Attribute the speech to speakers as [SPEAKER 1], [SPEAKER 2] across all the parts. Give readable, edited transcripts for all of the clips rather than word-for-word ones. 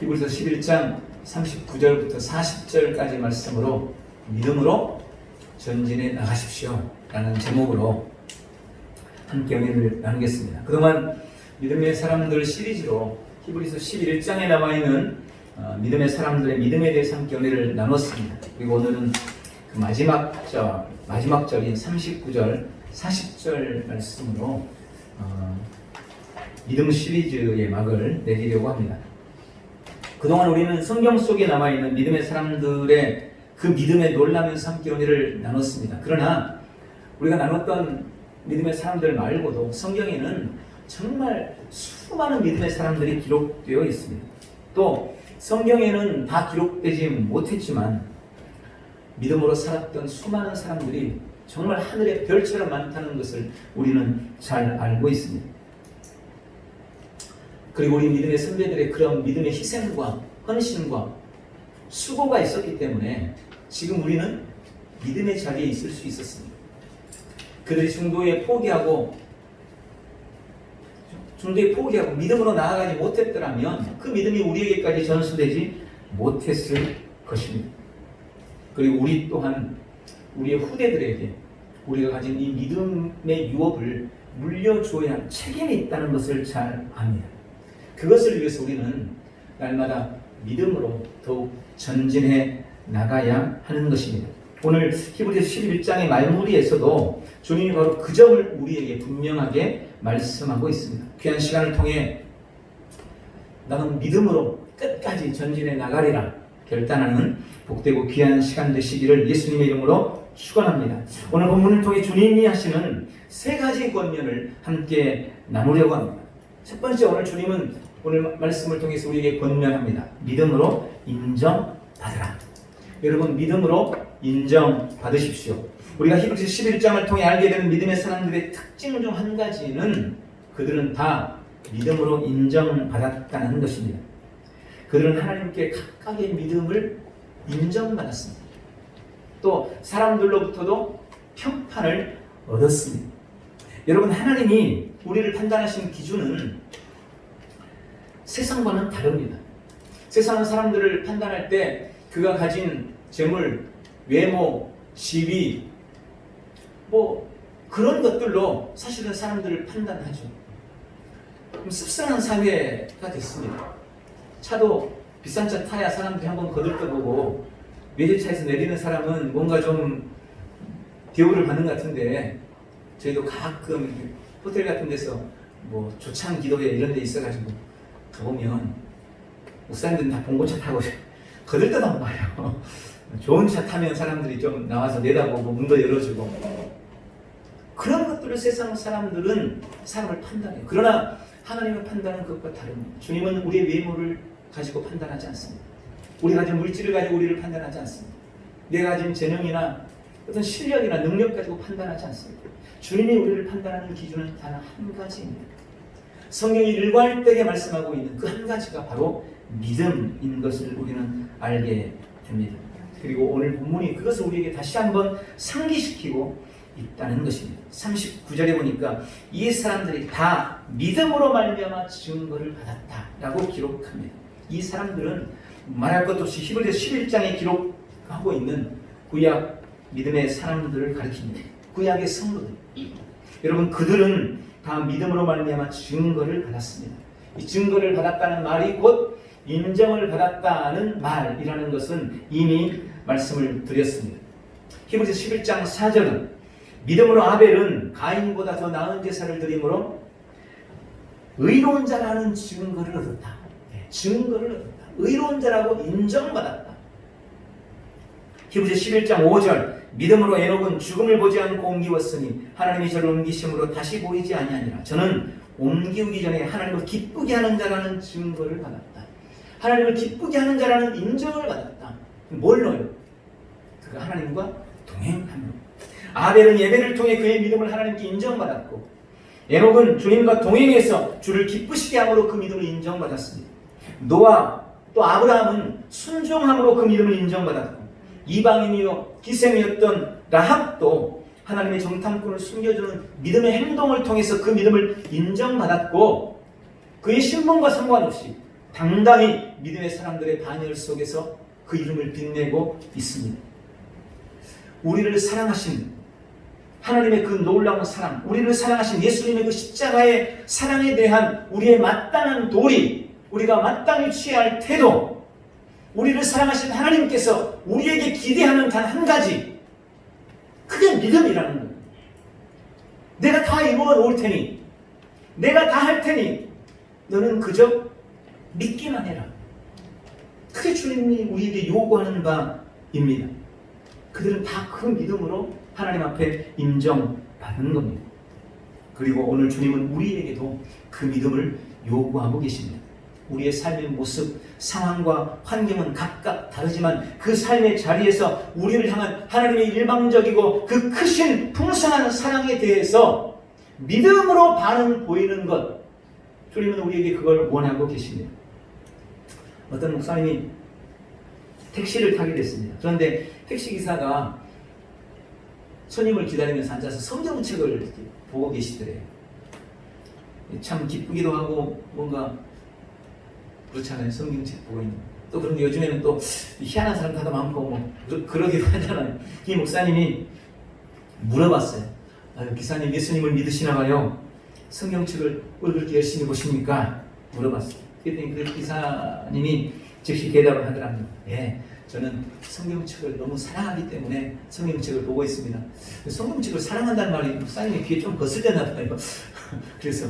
[SPEAKER 1] 히브리서 11장 39절부터 40절까지 말씀으로 믿음으로 전진해 나가십시오 라는 제목으로 함께 은혜를 나누겠습니다. 그동안 믿음의 사람들 시리즈로 히브리서 11장에 나와있는 믿음의 사람들의 믿음에 대해서 함께 은혜를 나눴습니다. 그리고 오늘은 그 마지막 절인 39절 40절 말씀으로 믿음 시리즈의 막을 내리려고 합니다. 그동안 우리는 성경 속에 남아있는 믿음의 사람들의 그 믿음에 놀라면서 함께 은혜를 나눴습니다. 그러나 우리가 나눴던 믿음의 사람들 말고도 성경에는 정말 수많은 믿음의 사람들이 기록되어 있습니다. 또 성경에는 다 기록되지 못했지만 믿음으로 살았던 수많은 사람들이 정말 하늘의 별처럼 많다는 것을 우리는 잘 알고 있습니다. 그리고 우리 믿음의 선배들의 그런 믿음의 희생과 헌신과 수고가 있었기 때문에 지금 우리는 믿음의 자리에 있을 수 있었습니다. 그들이 중도에 포기하고 믿음으로 나아가지 못했더라면 그 믿음이 우리에게까지 전수되지 못했을 것입니다. 그리고 우리 또한 우리의 후대들에게 우리가 가진 이 믿음의 유업을 물려줘야 할 책임이 있다는 것을 잘 압니다. 그것을 위해서 우리는 날마다 믿음으로 더욱 전진해 나가야 하는 것입니다. 오늘 히브리서 11장의 말무리에서도 주님이 바로 그 점을 우리에게 분명하게 말씀하고 있습니다. 귀한 시간을 통해 나는 믿음으로 끝까지 전진해 나가리라 결단하는 복되고 귀한 시간 되시기를 예수님의 이름으로 축원합니다. 오늘 본문을 통해 주님이 하시는 세 가지 권면을 함께 나누려고 합니다. 첫 번째, 오늘 주님은 오늘 말씀을 통해서 우리에게 권면합니다. 믿음으로 인정받으라. 여러분, 믿음으로 인정받으십시오. 우리가 히브리서 11장을 통해 알게 되는 믿음의 사람들의 특징 중 한 가지는 그들은 다 믿음으로 인정받았다는 것입니다. 그들은 하나님께 각각의 믿음을 인정받았습니다. 또 사람들로부터도 평판을 얻었습니다. 여러분, 하나님이 우리를 판단하시는 기준은 세상과는 다릅니다. 세상은 사람들을 판단할 때 그가 가진 재물, 외모, 지위, 그런 것들로 사실은 사람들을 판단하죠. 씁쓸한 사회가 됐습니다. 차도 비싼 차 타야 사람들이 한번 거들떠보고 외제차에서 내리는 사람은 뭔가 좀 대우를 받는 것 같은데, 저희도 가끔 호텔 같은 데서 조창 기도회 이런 데 있어가지고 가보면 목사님들은 다 봉고차 타고 거들떠만 봐요. 좋은 차 타면 사람들이 좀 나와서 내다보고 문도 열어주고, 그런 것들을 세상 사람들은 사람을 판단해요. 그러나 하나님의 판단은 그것과 다릅니다. 주님은 우리의 외모를 가지고 판단하지 않습니다. 우리가 가진 물질을 가지고 우리를 판단하지 않습니다. 내가 가진 재능이나 어떤 실력이나 능력 가지고 판단하지 않습니다. 주님이 우리를 판단하는 기준은 단 한 가지입니다. 성경이 일괄되게 말씀하고 있는 그 한 가지가 바로 믿음인 것을 우리는 알게 됩니다. 그리고 오늘 본문이 그것을 우리에게 다시 한번 상기시키고 있다는 것입니다. 39절에 보니까 이 사람들이 다 믿음으로 말미암아 증거를 받았다라고 기록합니다. 이 사람들은 말할 것도 없이 히브리서 11장에 기록하고 있는 구약 믿음의 사람들을 가리킵니다. 구약의 성도들. 여러분, 그들은 다 믿음으로 말미암아 증거를 받았습니다. 이 증거를 받았다는 말이 곧 인정을 받았다는 말이라는 것은 이미 말씀을 드렸습니다. 히브리서 11장 4절은 믿음으로 아벨은 가인보다 더 나은 제사를 드림으로 의로운 자라는 증거를 얻었다. 증거를 얻었다. 의로운 자라고 인정받았다. 히브리서 11장 5절 믿음으로 에녹은 죽음을 보지 않고 옮기웠으니 하나님이 저를 옮기심으로 다시 보이지 아니하니라. 저는 옮기우기 전에 하나님을 기쁘게 하는 자라는 증거를 받았다. 하나님을 기쁘게 하는 자라는 인정을 받았다. 뭘로요? 그가 하나님과 동행함으로. 아벨은 예배를 통해 그의 믿음을 하나님께 인정받았고, 에녹은 주님과 동행해서 주를 기쁘시게 함으로 그 믿음을 인정받았습니다. 노아 또 아브라함은 순종함으로 그 믿음을 인정받았고, 이방인이요 기생이었던 라합도 하나님의 정탐꾼을 숨겨주는 믿음의 행동을 통해서 그 믿음을 인정받았고, 그의 신분과 상관없이 당당히 믿음의 사람들의 반열 속에서 그 이름을 빛내고 있습니다. 우리를 사랑하신 하나님의 그 놀라운 사랑, 우리를 사랑하신 예수님의 그 십자가의 사랑에 대한 우리의 마땅한 도리, 우리가 마땅히 취해야 할 태도, 우리를 사랑하신 하나님께서 우리에게 기대하는 단 한 가지, 그게 믿음이라는 거예요. 내가 다 이루어 놓을 테니, 내가 다 할 테니 너는 그저 믿기만 해라. 그게 주님이 우리에게 요구하는 바입니다. 그들은 다 그 믿음으로 하나님 앞에 인정받는 겁니다. 그리고 오늘 주님은 우리에게도 그 믿음을 요구하고 계십니다. 우리의 삶의 모습, 상황과 환경은 각각 다르지만 그 삶의 자리에서 우리를 향한 하나님의 일방적이고 그 크신 풍성한 사랑에 대해서 믿음으로 반응 보이는 것, 주님은 우리에게 그걸 원하고 계십니다. 어떤 목사님이 택시를 타게 됐습니다. 그런데 택시기사가 손님을 기다리면서 앉아서 성경책을 보고 계시더래요. 참 기쁘기도 하고 뭔가 그렇잖아요. 성경책 보고 있는. 또 그런데 요즘에는 또 희한한 사람도 많고 뭐 그러기도 하잖아요. 이 목사님이 물어봤어요. 기사님 예수님을 믿으시나 봐요. 성경책을 왜 그렇게 열심히 보십니까? 물어봤어요. 그랬더니 그 기사님이 즉시 대답을 하더랍니다. 예, 저는 성경책을 너무 사랑하기 때문에 성경책을 보고 있습니다. 성경책을 사랑한다는 말이 목사님의 귀에 좀 거슬려나 봐요. 그래서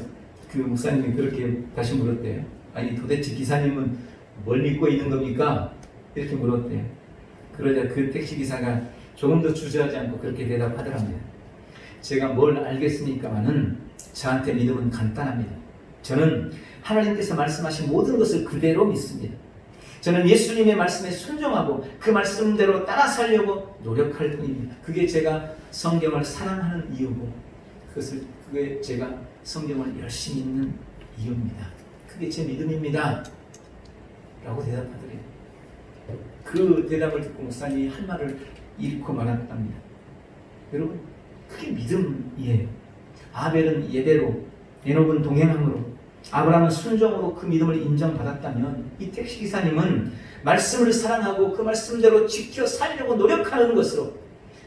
[SPEAKER 1] 그 목사님이 그렇게 다시 물었대요. 아니 도대체 기사님은 뭘 믿고 있는 겁니까? 이렇게 물었대요. 그러자 그 택시기사가 조금 더 주저하지 않고 그렇게 대답하더랍니다. 제가 뭘 알겠습니까마는 저한테 믿음은 간단합니다. 저는 하나님께서 말씀하신 모든 것을 그대로 믿습니다. 저는 예수님의 말씀에 순종하고 그 말씀대로 따라 살려고 노력할 뿐입니다. 그게 제가 성경을 사랑하는 이유고 그게 제가 성경을 열심히 읽는 이유입니다. 그게 제 믿음입니다. 라고 대답하더래요. 그 대답을 듣고 목사님이 할 말을 잃고 말았답니다. 여러분, 그게 믿음이에요. 아벨은 예배로, 에녹은 동행함으로, 아브라함은 순종으로 그 믿음을 인정받았다면 이 택시기사님은 말씀을 사랑하고 그 말씀대로 지켜 살려고 노력하는 것으로,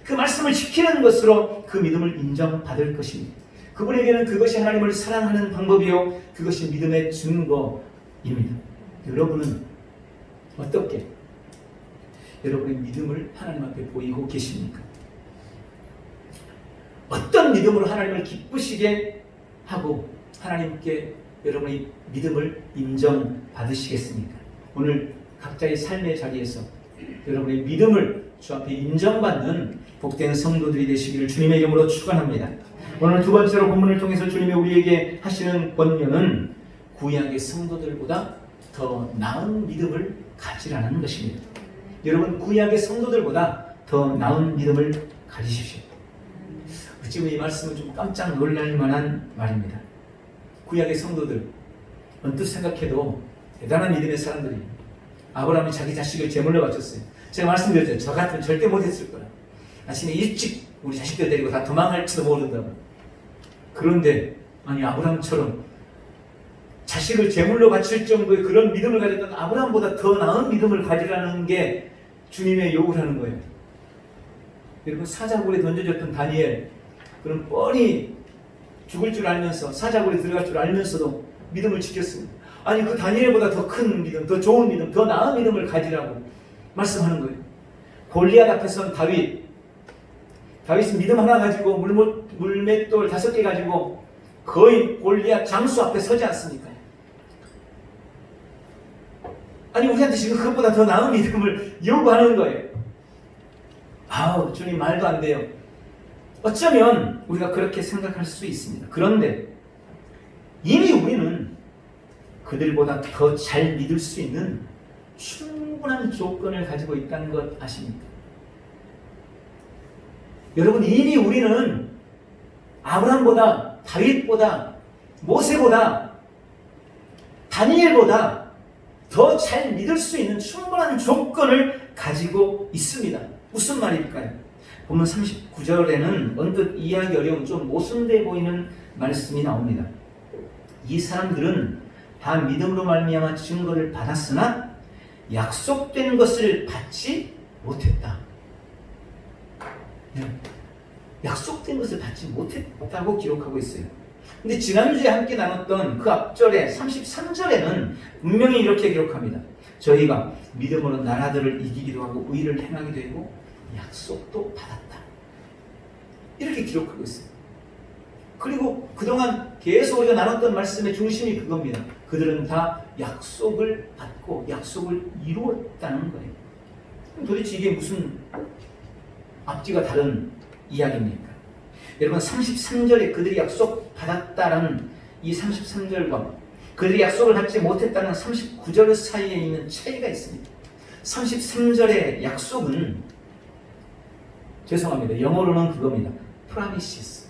[SPEAKER 1] 그 말씀을 지키는 것으로 그 믿음을 인정받을 것입니다. 그분에게는 그것이 하나님을 사랑하는 방법이요, 그것이 믿음의 증거입니다. 여러분은 어떻게 여러분의 믿음을 하나님 앞에 보이고 계십니까? 어떤 믿음으로 하나님을 기쁘시게 하고 하나님께 여러분의 믿음을 인정받으시겠습니까? 오늘 각자의 삶의 자리에서 여러분의 믿음을 주 앞에 인정받는 복된 성도들이 되시기를 주님의 이름으로 축원합니다. 오늘 두 번째로 본문을 통해서 주님이 우리에게 하시는 권면은 구약의 성도들보다 더 나은 믿음을 가지라는 것입니다. 여러분, 구약의 성도들보다 더 나은 믿음을 가지십시오. 지금 이 말씀은 좀 깜짝 놀랄 만한 말입니다. 구약의 성도들, 언뜻 생각해도 대단한 믿음의 사람들이, 아브라함이 자기 자식을 제물로 바쳤어요. 제가 말씀드렸죠. 저 같으면 절대 못했을 거야. 아침에 일찍 우리 자식들 데리고 다 도망갈지도 모른다고. 그런데 아니 아브라함처럼 자식을 제물로 바칠 정도의 그런 믿음을 가졌던 아브라함보다 더 나은 믿음을 가지라는 게 주님의 요구를 하는 거예요. 여러분, 사자굴에 던져졌던 다니엘, 그럼 뻔히 죽을 줄 알면서 사자굴에 들어갈 줄 알면서도 믿음을 지켰습니다. 아니 그 다니엘보다 더 큰 믿음, 더 좋은 믿음, 더 나은 믿음을 가지라고 말씀하는 거예요. 골리앗 앞에 선 다윗은 믿음 하나 가지고 물맷돌 5개 가지고 거의 골리앗 장수 앞에 서지 않습니까? 아니 우리한테 지금 그것보다 더 나은 믿음을 요구하는 거예요. 아우 주님 말도 안 돼요. 어쩌면 우리가 그렇게 생각할 수 있습니다. 그런데 이미 우리는 그들보다 더 잘 믿을 수 있는 충분한 조건을 가지고 있다는 것 아십니까? 여러분, 이미 우리는 아브라함보다, 다윗보다, 모세보다, 다니엘보다 더 잘 믿을 수 있는 충분한 조건을 가지고 있습니다. 무슨 말일까요? 본문 39절에는 언뜻 이해하기 어려운 좀 모순돼 보이는 말씀이 나옵니다. 이 사람들은 다 믿음으로 말미암아 증거를 받았으나 약속된 것을 받지 못했다. 약속된 것을 받지 못했다고 기록하고 있어요. 근데 지난주에 함께 나눴던 그 앞절에 33절에는 분명히 이렇게 기록합니다. 저희가 믿음으로 나라들을 이기기도 하고 의를 행하기도 하고 약속도 받았다. 이렇게 기록하고 있어요. 그리고 그동안 계속 우리가 나눴던 말씀의 중심이 그겁니다. 그들은 다 약속을 받고 약속을 이루었다는 거예요. 도대체 이게 무슨 앞뒤가 다른 이야기입니까? 여러분 33절에 그들이 약속 받았다라는 이 33절과 그들이 약속을 받지 못했다는 39절 사이에 있는 차이가 있습니다. 33절의 약속은 죄송합니다. 영어로는 그겁니다. promises.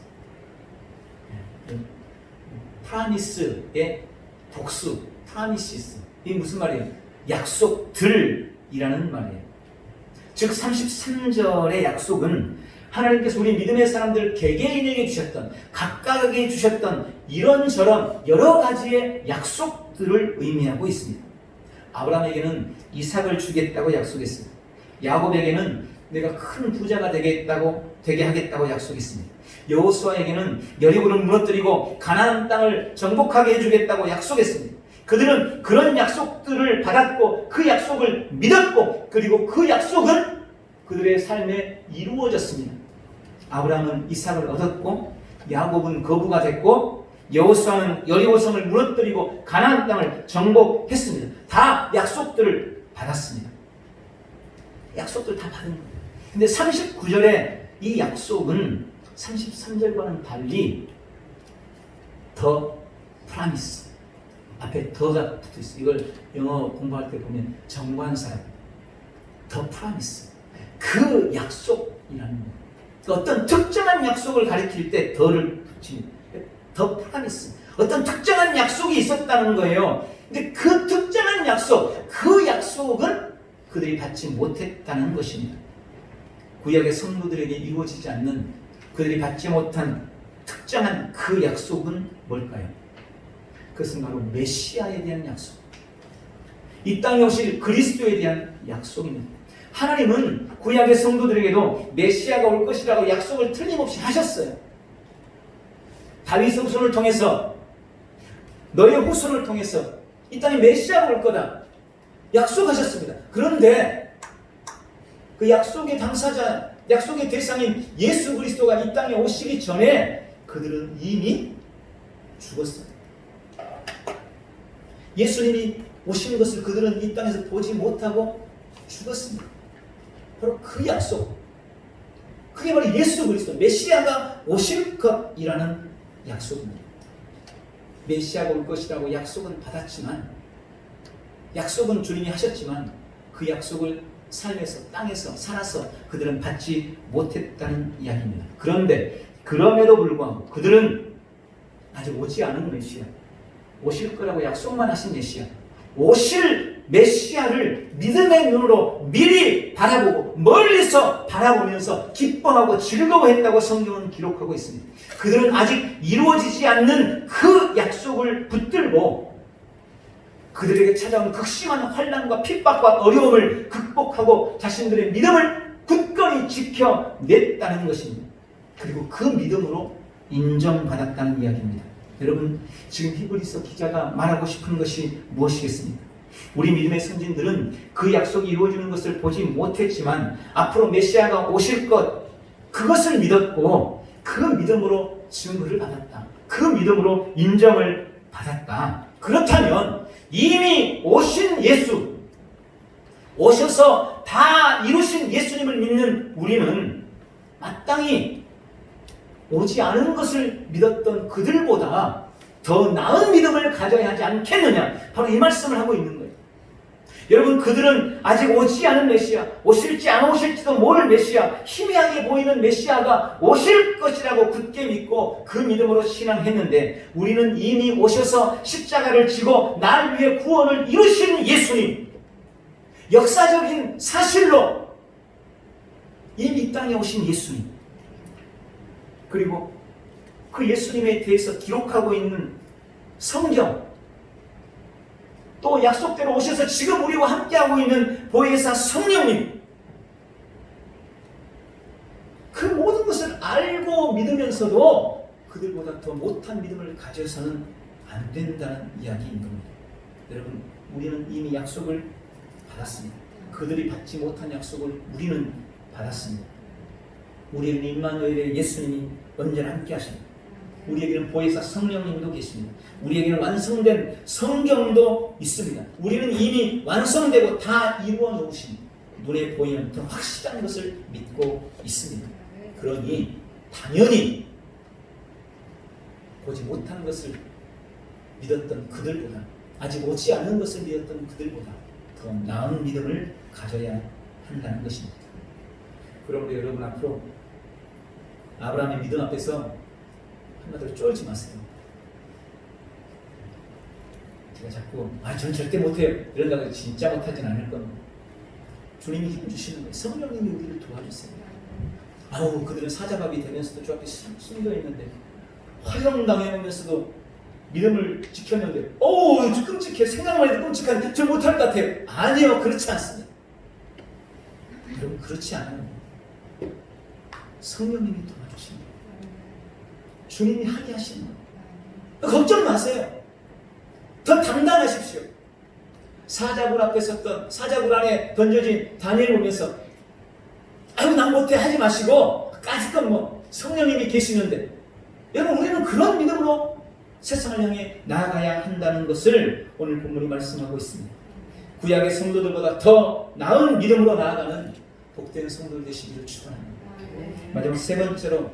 [SPEAKER 1] promise의 복수, promises. 이게 무슨 말이에요? 약속들이라는 말이에요. 즉 33절의 약속은 하나님께서 우리 믿음의 사람들 개개인에게 주셨던, 각각에게 주셨던 이런저런 여러 가지의 약속들을 의미하고 있습니다. 아브라함에게는 이삭을 주겠다고 약속했습니다. 야곱에게는 내가 큰 부자가 되게 하겠다고 약속했습니다. 여호수아에게는 여리고를 무너뜨리고 가나안 땅을 정복하게 해주겠다고 약속했습니다. 그들은 그런 약속들을 받았고 그 약속을 믿었고 그리고 그 약속은 그들의 삶에 이루어졌습니다. 아브라함은 이삭을 얻었고 야곱은 거부가 됐고 여호수아는 여리고성을 무너뜨리고 가나안 땅을 정복했습니다. 다 약속들을 받았습니다. 약속들 다 받은 거예요. 근데 39절에 이 약속은 33절과는 달리 더 프라미스 앞에 더가 붙어 있어요. 이걸 영어 공부할 때 보면 정관사예요. 더 프라미스 그 약속이라는 거예요. 어떤 특정한 약속을 가리킬 때 더를 붙입니다. 더 프라미스 어떤 특정한 약속이 있었다는 거예요. 근데 그 특정한 약속, 그 약속은 그들이 받지 못했다는 것입니다. 구약의 성도들에게 이루어지지 않는 그들이 받지 못한 특정한 그 약속은 뭘까요? 그것은 바로 메시아에 대한 약속, 이 땅에 오실 그리스도에 대한 약속입니다. 하나님은 구약의 성도들에게도 메시아가 올 것이라고 약속을 틀림없이 하셨어요. 다윗의 후손을 통해서, 너의 후손을 통해서 이 땅에 메시아가 올 거다 약속하셨습니다. 그런데 그 약속의 당사자, 약속의 대상인 예수 그리스도가 이 땅에 오시기 전에 그들은 이미 죽었어요. 예수님이 오시는 것을 그들은 이 땅에서 보지 못하고 죽었습니다. 바로 그 약속, 그게 바로 예수 그리스도, 메시아가 오실 것이라는 약속입니다. 메시아가 올 것이라고 약속은 받았지만, 약속은 주님이 하셨지만 그 약속을 삶에서, 땅에서 살아서 그들은 받지 못했다는 이야기입니다. 그런데 그럼에도 불구하고 그들은 아직 오지 않은 메시아, 오실 거라고 약속만 하신 메시아, 오실 메시아를 믿음의 눈으로 미리 바라보고 멀리서 바라보면서 기뻐하고 즐거워했다고 성경은 기록하고 있습니다. 그들은 아직 이루어지지 않는 그 약속을 붙들고 그들에게 찾아온 극심한 환난과 핍박과 어려움을 극복하고 자신들의 믿음을 굳건히 지켜냈다는 것입니다. 그리고 그 믿음으로 인정받았다는 이야기입니다. 여러분, 지금 히브리서 기자가 말하고 싶은 것이 무엇이겠습니까? 우리 믿음의 선진들은 그 약속이 이루어지는 것을 보지 못했지만 앞으로 메시아가 오실 것, 그것을 믿었고 그 믿음으로 증거를 받았다. 그 믿음으로 인정을 받았다. 그렇다면 이미 오신 예수, 오셔서 다 이루신 예수님을 믿는 우리는 마땅히 오지 않은 것을 믿었던 그들보다 더 나은 믿음을 가져야 하지 않겠느냐, 바로 이 말씀을 하고 있는 거예요. 여러분, 그들은 아직 오지 않은 메시아, 오실지 안 오실지도 모를 메시아, 희미하게 보이는 메시아가 오실 것이라고 굳게 믿고 그 믿음으로 신앙했는데, 우리는 이미 오셔서 십자가를 지고 날 위해 구원을 이루신 예수님, 역사적인 사실로 이미 이 땅에 오신 예수님, 그리고 그 예수님에 대해서 기록하고 있는 성경, 또 약속대로 오셔서 지금 우리와 함께하고 있는 보혜사 성령님, 그 모든 것을 알고 믿으면서도 그들보다 더 못한 믿음을 가져서는 안 된다는 이야기인 겁니다. 여러분, 우리는 이미 약속을 받았습니다. 그들이 받지 못한 약속을 우리는 받았습니다. 우리에게는 임마누엘의 예수님이 언제나 함께 하십니다. 우리에게는 보혜사 성령님도 계십니다. 우리에게는 완성된 성경도 있습니다. 우리는 이미 완성되고 다 이루어 놓으신 눈에 보이는 더 확실한 것을 믿고 있습니다. 그러니 당연히 보지 못한 것을 믿었던 그들보다, 아직 오지 않는 것을 믿었던 그들보다 더 나은 믿음을 가져야 한다는 것입니다. 그러므로 여러분, 앞으로 아브라함의 믿음 앞에서 한마디로 쫄지 마세요. 제가 자꾸 전 절대 못해요 이런다고 해서 진짜 못하진 않을 겁니다. 주님이 힘 주시는 거예요. 성령님이 우리를 도와주세요. 그들은 사자밥이 되면서도 저 앞에 숨겨 있는데, 화형당하면서도 믿음을 지켰는데, 끔찍해. 생각만 해도 끔찍한데 저 못할 것 같아요. 아니요, 그렇지 않습니다. 여러분, 그렇지 않아요. 성령님이 도와주십니다. 주님이 하게 하시는 거예요. 걱정 마세요. 더 당당하십시오. 사자굴 앞에 섰던, 사자굴 안에 던져진 다니엘을 보면서 난 못해 하지 마시고, 까짓건 성령님이 계시는데, 여러분, 우리는 그런 믿음으로 세상을 향해 나아가야 한다는 것을 오늘 본문이 말씀하고 있습니다. 구약의 성도들보다 더 나은 믿음으로 나아가는 복된 성도들 되시기를 축원합니다. 마지막 세 번째로,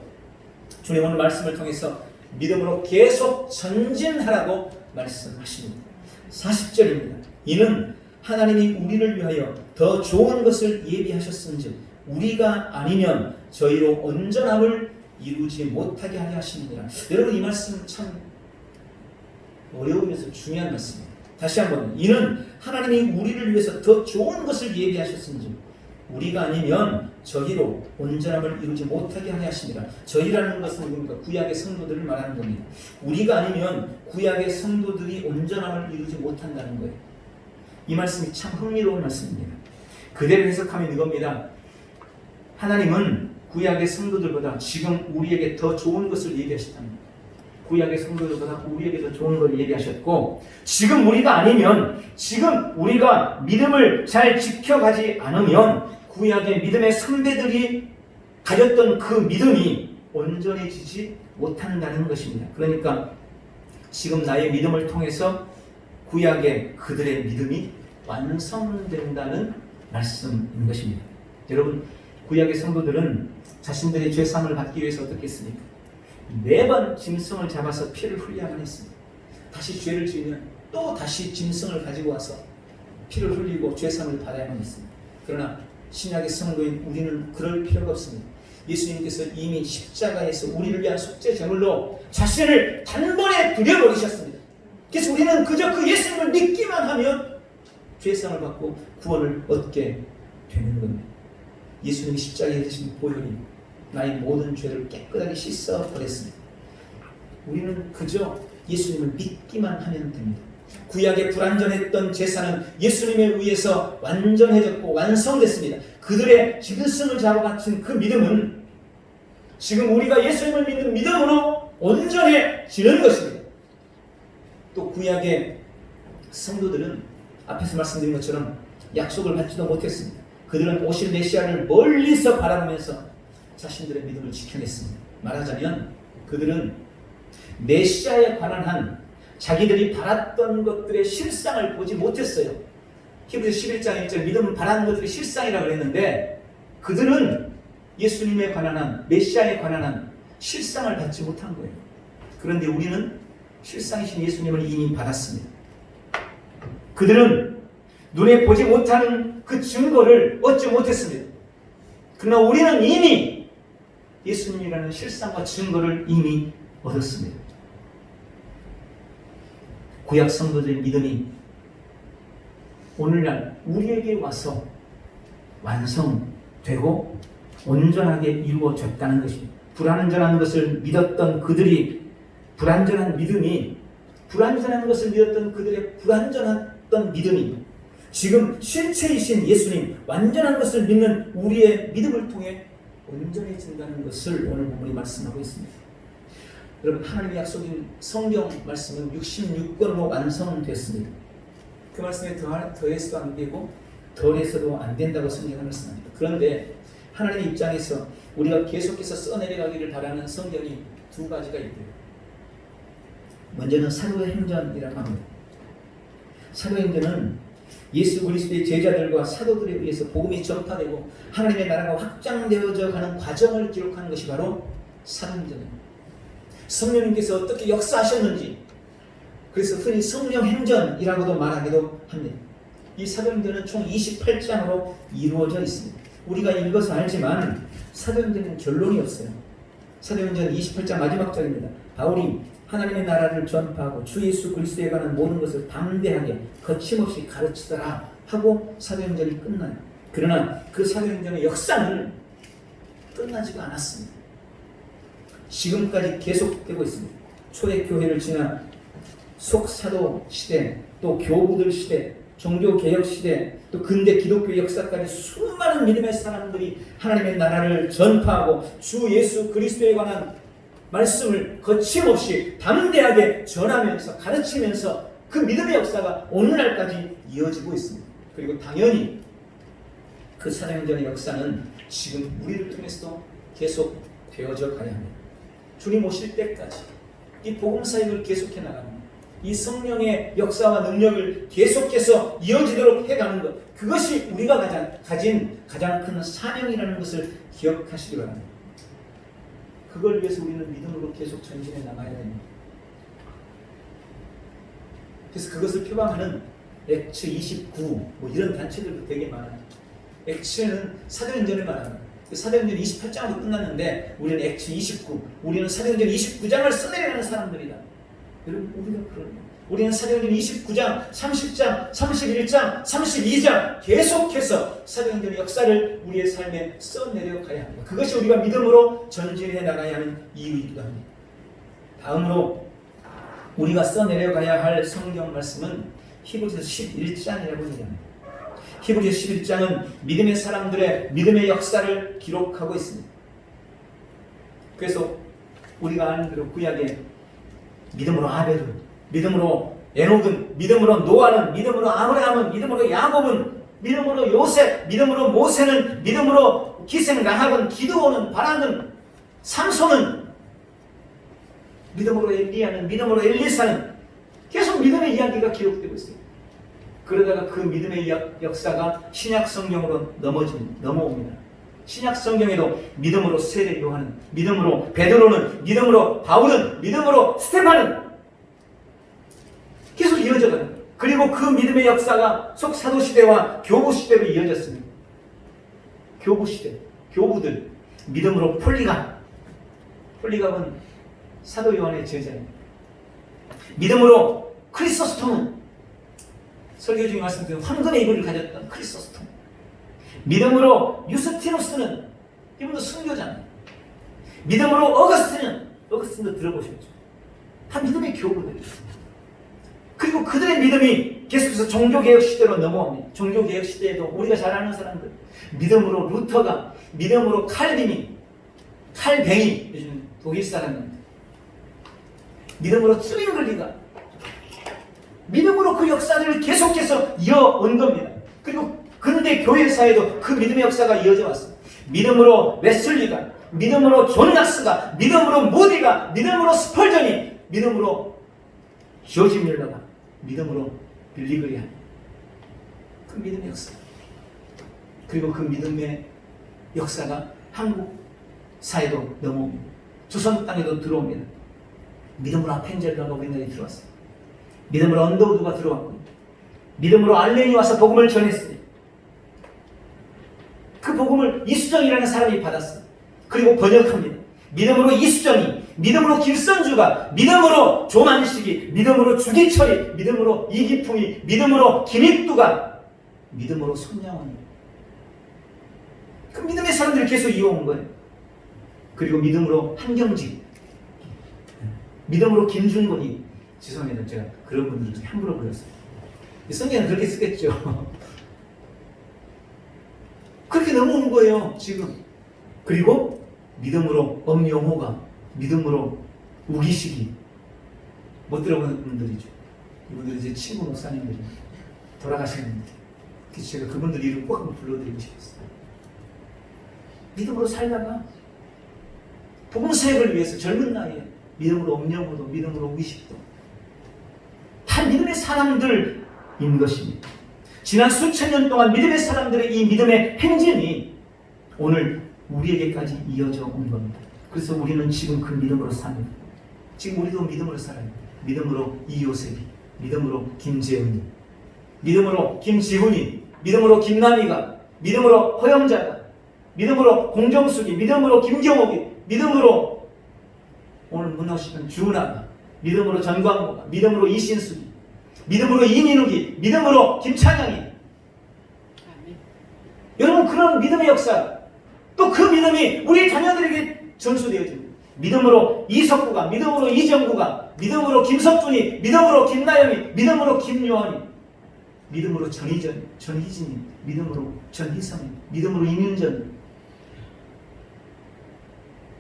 [SPEAKER 1] 주님 오늘 말씀을 통해서 믿음으로 계속 전진하라고 말씀하십니다. 40절입니다. 이는 하나님이 우리를 위하여 더 좋은 것을 예비하셨은즉 우리가 아니면 저희로 온전함을 이루지 못하게 하려 하십니다. 여러분, 이 말씀 참 어려우면서 중요한 말씀입니다. 다시 한번, 이는 하나님이 우리를 위해서 더 좋은 것을 예비하셨은즉 우리가 아니면 저희로 온전함을 이루지 못하게 하려 하십니다. 저희라는 것은 뭡니까? 구약의 성도들을 말하는 겁니다. 우리가 아니면 구약의 성도들이 온전함을 이루지 못한다는 거예요. 이 말씀이 참 흥미로운 말씀입니다. 그대로 해석하면 이겁니다. 하나님은 구약의 성도들보다 지금 우리에게 더 좋은 것을 얘기하셨답니다. 구약의 성도들보다 우리에게 더 좋은 걸 얘기하셨고, 지금 우리가 아니면, 지금 우리가 믿음을 잘 지켜가지 않으면 구약의 믿음의 선배들이 가졌던 그 믿음이 온전해지지 못한다는 것입니다. 그러니까 지금 나의 믿음을 통해서 구약의 그들의 믿음이 완성된다는 말씀인 것입니다. 여러분, 구약의 성도들은 자신들의 죄사함을 받기 위해서 어떻게 했습니까? 매번 짐승을 잡아서 피를 흘려야만 했습니다. 다시 죄를 지으면 또 다시 짐승을 가지고 와서 피를 흘리고 죄사함을 받아야만 했습니다. 그러나 신약의 성도인 우리는 그럴 필요가 없습니다. 예수님께서 이미 십자가에서 우리를 위한 속죄 제물로 자신을 단번에 드려버리셨습니다. 그래서 우리는 그저 그 예수님을 믿기만 하면 죄사함을 받고 구원을 얻게 되는 겁니다. 예수님이 십자가에 지신 보혈이 나의 모든 죄를 깨끗하게 씻어버렸습니다. 우리는 그저 예수님을 믿기만 하면 됩니다. 구약에 불완전했던 제사는 예수님에 의해서 완전해졌고 완성됐습니다. 그들의 짐승을 잡아 바친 그 믿음은 지금 우리가 예수님을 믿는 믿음으로 온전해지는 것입니다. 또 구약의 성도들은 앞에서 말씀드린 것처럼 약속을 받지도 못했습니다. 그들은 오실 메시아를 멀리서 바라보면서 자신들의 믿음을 지켜냈습니다. 말하자면 그들은 메시아에 관한 한 자기들이 바랐던 것들의 실상을 보지 못했어요. 히브리서 11장 1절 믿음은 바라는 것들의 실상이라고 그랬는데, 그들은 예수님에 관한 한, 메시아에 관한 한 실상을 받지 못한 거예요. 그런데 우리는 실상이신 예수님을 이미 받았습니다. 그들은 눈에 보지 못하는 그 증거를 얻지 못했습니다. 그러나 우리는 이미 예수님이라는 실상과 증거를 이미 얻었습니다. 구약 성도들의 믿음이 오늘날 우리에게 와서 완성되고 온전하게 이루어졌다는 것입니다. 불완전한 것을 믿었던 그들이, 불완전한 믿음이, 불완전한 것을 믿었던 그들의 불완전했던 어떤 믿음이 지금 실체이신 예수님 완전한 것을 믿는 우리의 믿음을 통해 온전해진다는 것을 오늘 본문이 말씀하고 있습니다. 여러분, 하나님의 약속인 성경 말씀은 66권으로 완성됐습니다. 그 말씀에 더해서도 안 되고 덜해서도 안 된다고 성경은 말씀합니다. 그런데 하나님의 입장에서 우리가 계속해서 써내려가기를 바라는 성경이 두 가지가 있고요. 먼저는 사도행전이라고 합니다. 사도행전은 예수 그리스도의 제자들과 사도들에 의해서 복음이 전파되고 하나님의 나라가 확장되어져 가는 과정을 기록하는 것이 바로 사도행전입니다. 성령님께서 어떻게 역사하셨는지, 그래서 흔히 성령행전이라고도 말하기도 합니다. 이 사도행전은 총 28장으로 이루어져 있습니다. 우리가 읽어서 알지만 사도행전은 결론이 없어요. 사도행전 28장 마지막 절입니다. 바울이 하나님의 나라를 전파하고 주 예수 그리스도에 관한 모든 것을 담대하게 거침없이 가르치더라 하고 사도행전이 끝나요. 그러나 그 사도행전의 역사는 끝나지가 않았습니다. 지금까지 계속되고 있습니다. 초대교회를 지나 속사도 시대, 또 교부들 시대, 종교개혁 시대, 또 근대 기독교 역사까지 수많은 믿음의 사람들이 하나님의 나라를 전파하고 주 예수 그리스도에 관한 말씀을 거침없이 담대하게 전하면서 가르치면서 그 믿음의 역사가 오늘날까지 이어지고 있습니다. 그리고 당연히 그 사도행전의 역사는 지금 우리를 통해서도 계속 되어져 가야 합니다. 주님 오실 때까지 이 복음 사역을 계속해 나갑니다. 이 성령의 역사와 능력을 계속해서 이어지도록 해가는 것, 그것이 우리가 가진 가장 큰 사명이라는 것을 기억하시기 바랍니다. 그걸 위해서 우리는 믿음으로 계속 전진해 나가야 됩니다. 그래서 그것을 표방하는 액츠 29 이런 단체들도 되게 많아요. 액츠는 사도행전을 말합니다. 사도행전 28장으로 끝났는데 우리는 액츠 29, 우리는 사도행전 29장을 써내려가는 사람들이다. 여러분, 우리가 그러네요. 우리는 사도행전 29장, 30장, 31장, 32장 계속해서 사도행전의 역사를 우리의 삶에 써내려가야 합니다. 그것이 우리가 믿음으로 전진해 나가야 하는 이유이기도 합니다. 다음으로 우리가 써내려가야 할 성경 말씀은 히브리서 11장이라고 얘기합니다. 히브리서 11장은 믿음의 사람들의 믿음의 역사를 기록하고 있습니다. 그래서 우리가 아는 대로 구약에 믿음으로 아벨은, 믿음으로 에녹은, 믿음으로 노아는, 믿음으로 아브라함은, 믿음으로 야곱은, 믿음으로 요셉, 믿음으로 모세는, 믿음으로 기생 라합은, 기드온은, 바락은, 삼손은, 믿음으로 엘리야는, 믿음으로 엘리사는, 계속 믿음의 이야기가 기록되고 있어요. 그러다가 그 믿음의 역사가 신약 성경으로 넘어옵니다. 신약 성경에도 믿음으로 세례 요한은, 믿음으로 베드로는, 믿음으로 바울은, 믿음으로 스테반은 계속 이어져가는 거예요. 그리고 그 믿음의 역사가 속사도 시대와 교부 시대로 이어졌습니다. 교부 시대, 교부들, 믿음으로 폴리갑은 사도 요한의 제자입니다. 믿음으로 크리소스톰은 설교 중에 말씀드린 황금의 이불을 가졌던 크리소스톰, 믿음으로 유스티누스는 이분도 순교자입니다. 믿음으로 어거스틴도 들어보셨죠? 다 믿음의 교부들이에요. 그리고 그들의 믿음이 계속해서 종교개혁 시대로 넘어옵니다. 종교개혁 시대에도 우리가 잘 아는 사람들, 믿음으로 루터가, 믿음으로 칼뱅이, 요즘 독일 사람입니다. 믿음으로 츠윙글리가, 믿음으로 그 역사들을 계속해서 이어온 겁니다. 그리고 근대 교회사에도 그 믿음의 역사가 이어져 왔어요. 믿음으로 웨슬리가, 믿음으로 존 낙스가, 믿음으로 모디가, 믿음으로 스펄전이, 믿음으로 조지 밀러가, 믿음으로 빌리 그리함. 그 믿음의 역사. 그리고 그 믿음의 역사가 한국 사회도 넘어옵니다. 조선 땅에도 들어옵니다. 믿음으로 아펜젤러가 우리나라에 들어왔어요. 믿음으로 언더우드가 들어왔고, 믿음으로 알렌이 와서 복음을 전했습니다. 그 복음을 이수정이라는 사람이 받았어요. 그리고 번역합니다. 믿음으로 이수정이, 믿음으로 길선주가, 믿음으로 조만식이, 믿음으로 주기철이, 믿음으로 이기풍이, 믿음으로 김익두가, 믿음으로 손양원이. 그 믿음의 사람들이 계속 이어온 거예요. 그리고 믿음으로 한경직, 믿음으로 김준곤이, 죄송합니다. 제가 그런 분들을 함부로 불렀어요. 성경은 그렇게 쓰겠죠. 그렇게 넘어온 거예요, 지금. 그리고 믿음으로 엄영호가, 믿음으로 우기식이. 못 들어보는 분들이죠. 이분들은 제 친구 목사님들이 돌아가시는데, 그래서 제가 그분들 이름 꼭 한번 불러드리고 싶었어요. 믿음으로 살다가 복음 사역을 위해서 젊은 나이에 믿음으로 엄영호도, 믿음으로 우기식도 다 믿음의 사람들인 것입니다. 지난 수천 년 동안 믿음의 사람들의 이 믿음의 행진이 오늘 우리에게까지 이어져 온 겁니다. 그래서 우리는 지금 그 믿음으로 삽니다. 지금 우리도 믿음으로 살아요. 믿음으로 이요셉이, 믿음으로 김재훈이, 믿음으로 김지훈이, 믿음으로 김남희가, 믿음으로 허영자가, 믿음으로 공정숙이, 믿음으로 김경옥이, 믿음으로 오늘 문 오시는 주은아가, 믿음으로 전광호가, 믿음으로 이신숙이, 믿음으로 이민욱이, 믿음으로 김찬영이. 여러분, 그런 믿음의 역사, 또 그 믿음이 우리 자녀들에게 전수되어집니다. 믿음으로 이석구가, 믿음으로 이정구가, 믿음으로 김석준이, 믿음으로 김나영이, 믿음으로 김요한이, 믿음으로 전희진이, 믿음으로 전희성이, 믿음으로 임윤전이,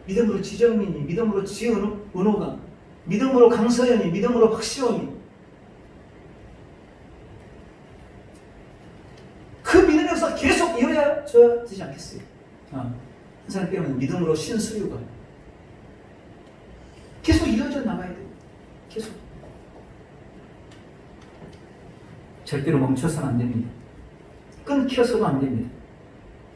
[SPEAKER 1] 믿음으로 지정민이, 믿음으로 지은호가, 믿음으로 강서연이, 믿음으로 박시원이. 그 믿음의 역사가 계속 이어져야 되지 않겠어요? 한 사람 빼면 믿음으로 신수유가 계속 이어져 나가야 돼요. 계속. 절대로 멈춰서는 안 됩니다. 끊겨서도 안 됩니다.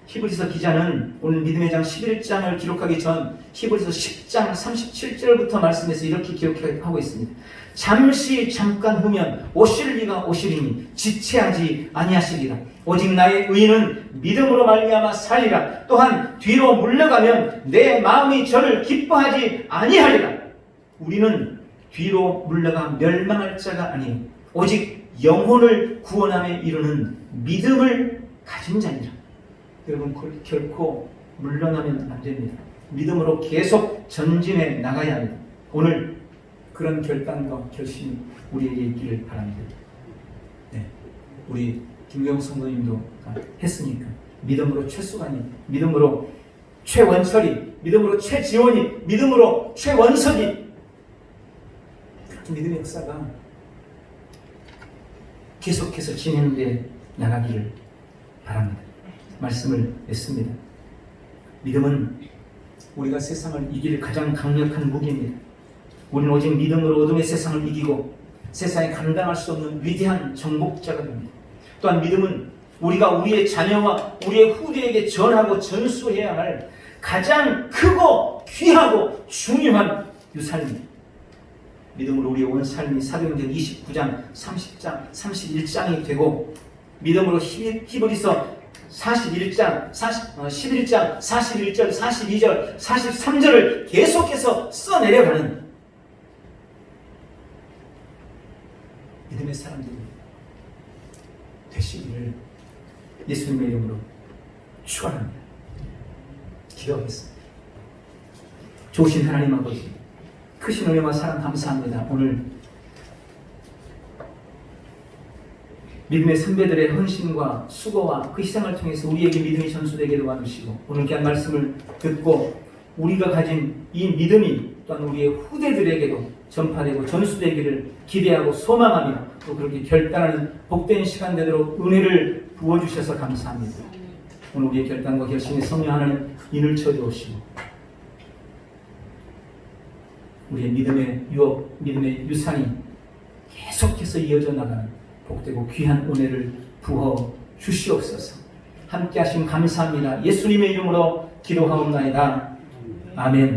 [SPEAKER 1] 히브리서 기자는 오늘 믿음의 장 11장을 기록하기 전 히브리서 10장 37절부터 말씀해서 이렇게 기록하고 있습니다. 잠깐 후면 오실 이가 오시리니 지체하지 아니하시리라. 오직 나의 의인은 믿음으로 말미암아 살리라. 또한 뒤로 물러가면 내 마음이 저를 기뻐하지 아니하리라. 우리는 뒤로 물러가 멸망할 자가 아니요 오직 영혼을 구원함에 이르는 믿음을 가진 자니라. 여러분, 결코 물러나면 안 됩니다. 믿음으로 계속 전진해 나가야 합니다. 오늘 그런 결단과 결심이 우리에게 있기를 바랍니다. 네, 우리 김경 성도님도 했으니까 믿음으로 최수관이, 믿음으로 최원철이, 믿음으로 최지원이, 믿음으로 최원석이, 그렇게 믿음의 역사가 계속해서 진행되어 나가기를 바랍니다. 말씀을 냈습니다. 믿음은 우리가 세상을 이길 가장 강력한 무기입니다. 우리는 오직 믿음으로 어둠의 세상을 이기고 세상에 감당할 수 없는 위대한 정복자가 됩니다. 또한 믿음은 우리가 우리의 자녀와 우리의 후대에게 전하고 전수해야 할 가장 크고 귀하고 중요한 유산입니다. 믿음으로 우리의 온 삶이 사도행전 29장, 30장, 31장이 되고 믿음으로 히브리서 11장, 41장, 41절, 42절, 43절을 계속해서 써내려가는 믿음의 사람들이 되시기를 예수님의 이름으로 축원합니다. 기도하겠습니다. 좋으신 하나님 아버지, 크신 은혜와 사랑 감사합니다. 오늘 믿음의 선배들의 헌신과 수고와 그 희생을 통해서 우리에게 믿음이 전수되게 도와주시고 오늘 귀한 말씀을 듣고 우리가 가진 이 믿음이 또한 우리의 후대들에게도 전파되고 전수되기를 기대하고 소망하며 또 그렇게 결단하는 복된 시간 되도록 은혜를 부어주셔서 감사합니다. 오늘 우리의 결단과 결심에 성령 하나님 인을 쳐주시고 우리의 믿음의 유업, 믿음의 유산이 계속해서 이어져 나가는 복되고 귀한 은혜를 부어 주시옵소서. 함께 하심 감사합니다. 예수님의 이름으로 기도하옵나이다. 아멘.